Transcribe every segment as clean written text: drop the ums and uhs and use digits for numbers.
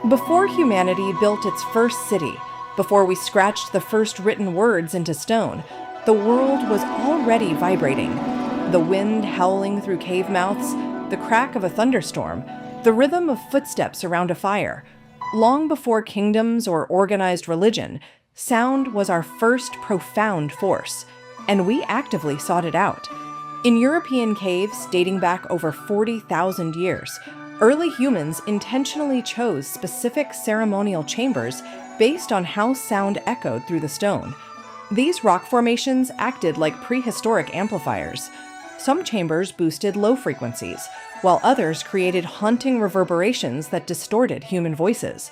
Before humanity built its first city, before we scratched the first written words into stone, the world was already vibrating. The wind howling through cave mouths, the crack of a thunderstorm, the rhythm of footsteps around a fire. Long before kingdoms or organized religion, sound was our first profound force, and we actively sought it out. In European caves dating back over 40,000 years, early humans intentionally chose specific ceremonial chambers based on how sound echoed through the stone. These rock formations acted like prehistoric amplifiers. Some chambers boosted low frequencies, while others created haunting reverberations that distorted human voices.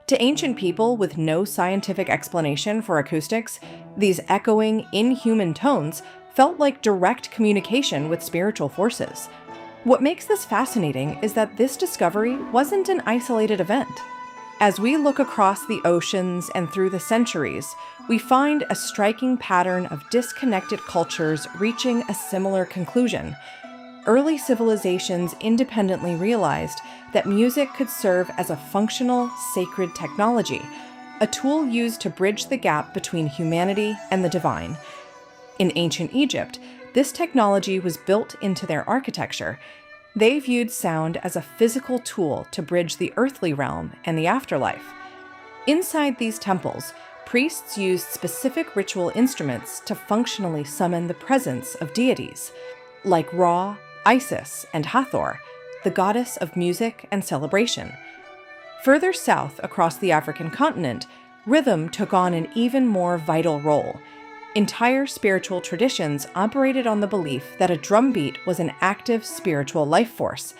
To ancient people with no scientific explanation for acoustics, these echoing, inhuman tones felt like direct communication with spiritual forces. What makes this fascinating is that this discovery wasn't an isolated event. As we look across the oceans and through the centuries, we find a striking pattern of disconnected cultures reaching a similar conclusion. Early civilizations independently realized that music could serve as a functional, sacred technology, a tool used to bridge the gap between humanity and the divine. In ancient Egypt, this technology was built into their architecture. They viewed sound as a physical tool to bridge the earthly realm and the afterlife. Inside these temples, priests used specific ritual instruments to functionally summon the presence of deities, like Ra, Isis, and Hathor, the goddess of music and celebration. Further south across the African continent, rhythm took on an even more vital role. Entire spiritual traditions operated on the belief that a drum beat was an active spiritual life force.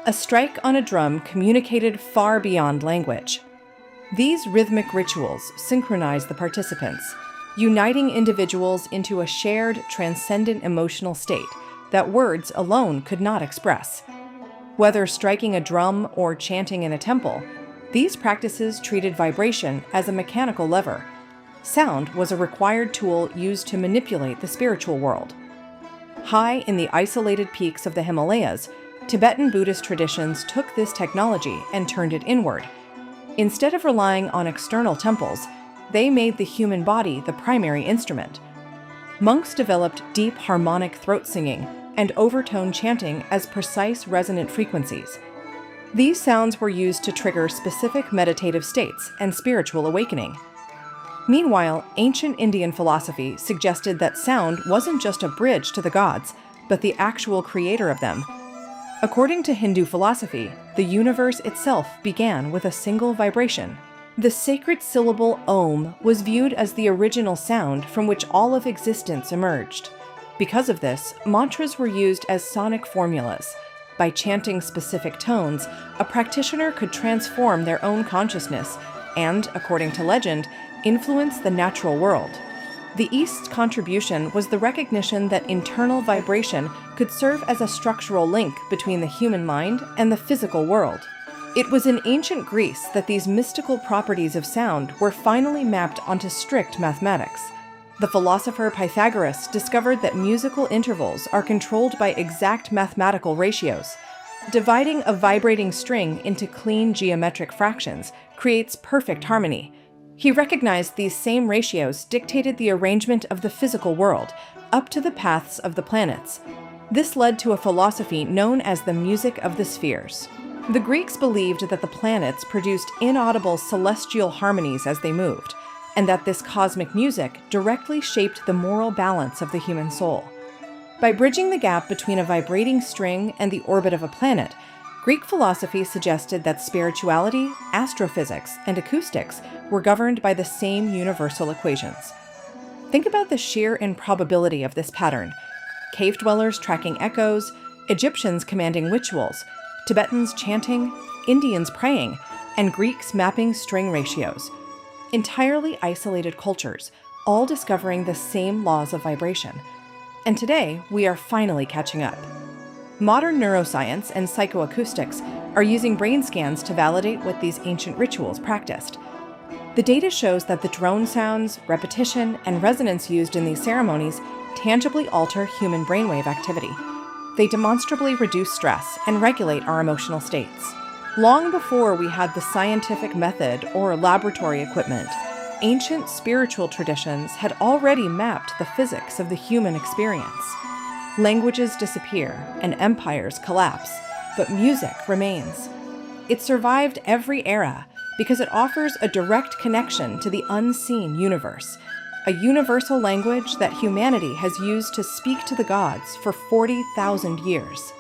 A strike on a drum communicated far beyond language. These rhythmic rituals synchronized the participants, uniting individuals into a shared, transcendent emotional state that words alone could not express. Whether striking a drum or chanting in a temple, these practices treated vibration as a mechanical lever. Sound was a required tool used to manipulate the spiritual world. High in the isolated peaks of the Himalayas, Tibetan Buddhist traditions took this technology and turned it inward. Instead of relying on external temples, they made the human body the primary instrument. Monks developed deep harmonic throat singing and overtone chanting as precise resonant frequencies. These sounds were used to trigger specific meditative states and spiritual awakening. Meanwhile, ancient Indian philosophy suggested that sound wasn't just a bridge to the gods, but the actual creator of them. According to Hindu philosophy, the universe itself began with a single vibration. The sacred syllable Om was viewed as the original sound from which all of existence emerged. Because of this, mantras were used as sonic formulas. By chanting specific tones, a practitioner could transform their own consciousness and, according to legend, influence the natural world. The East's contribution was the recognition that internal vibration could serve as a structural link between the human mind and the physical world. It was in ancient Greece that these mystical properties of sound were finally mapped onto strict mathematics. The philosopher Pythagoras discovered that musical intervals are controlled by exact mathematical ratios. Dividing a vibrating string into clean geometric fractions creates perfect harmony. He recognized these same ratios dictated the arrangement of the physical world, up to the paths of the planets. This led to a philosophy known as the music of the spheres. The Greeks believed that the planets produced inaudible celestial harmonies as they moved, and that this cosmic music directly shaped the moral balance of the human soul. By bridging the gap between a vibrating string and the orbit of a planet, Greek philosophy suggested that spirituality, astrophysics, and acoustics were governed by the same universal equations. Think about the sheer improbability of this pattern. Cave dwellers tracking echoes, Egyptians commanding rituals, Tibetans chanting, Indians praying, and Greeks mapping string ratios. Entirely isolated cultures, all discovering the same laws of vibration. And today, we are finally catching up. Modern neuroscience and psychoacoustics are using brain scans to validate what these ancient rituals practiced. The data shows that the drone sounds, repetition, and resonance used in these ceremonies tangibly alter human brainwave activity. They demonstrably reduce stress and regulate our emotional states. Long before we had the scientific method or laboratory equipment, ancient spiritual traditions had already mapped the physics of the human experience. Languages disappear and empires collapse, but music remains. It survived every era because it offers a direct connection to the unseen universe, a universal language that humanity has used to speak to the gods for 40,000 years.